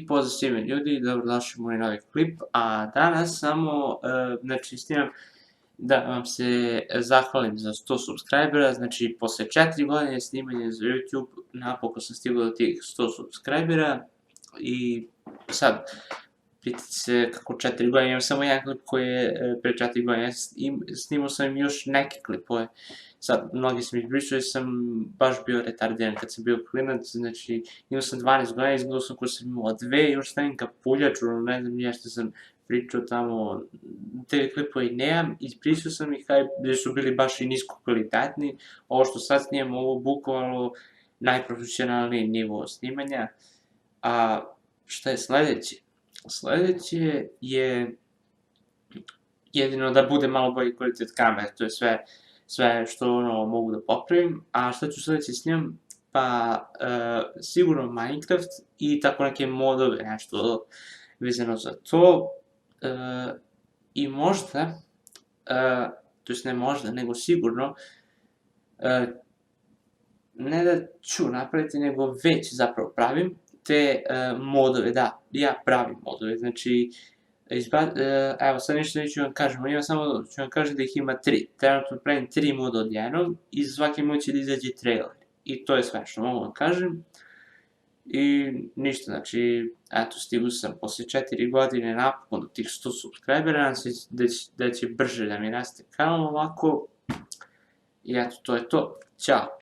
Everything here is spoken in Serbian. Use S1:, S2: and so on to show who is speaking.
S1: pozdrav svima ljudi, dobrodošli u moj novi klip, a danas samo, znači snimam da vam se zahvalim za 100 subscribera, znači posle 4 godine snimanja za YouTube napokon sam stigao do tih 100 subscribera i sad pitate se kako 4 godine, imam samo jedan klip koji je pre 4 godine, snimao sam još neke klipove, sad mnogi sam izbrisao jer sam baš bio retardiran kad sam bio klinac, znači imao sam 12 godina, izgledao sam ko sam imao 2, još stavim kapuljač, ne znam nije što sam pričao tamo, te klipove nemam, izbrisao sam ih gde su bili baš i nisko kvalitetni, ovo što sad snimam, ovo bukvalno najprofesionalniji nivo snimanja, a šta je sledeće? Sledeće je jedino da bude malo bolji kvalitet kamere, to je sve što mogu da popravim, a šta ću sledeće snimam? Pa sigurno Minecraft i tako neke modove, nešto vezano za to, i možda, to jest ne možda, nego sigurno, ne da ću napraviti, nego već zapravo pravim te modove, da, ja pravim modove, znači, evo sad ništa neću vam kažem, ima samo, ću vam kažem da ih ima 3, trenutno pravim 3 moda odjednom i za svaki mod će da izađe trailer, i to je sve što mogu vam kažem, i ništa, znači, eto, stigu sam posle 4 godine napokon do tih 100 subscribera, nadam se da će brže da mi raste kanal ovako, i eto, to je to, ćao!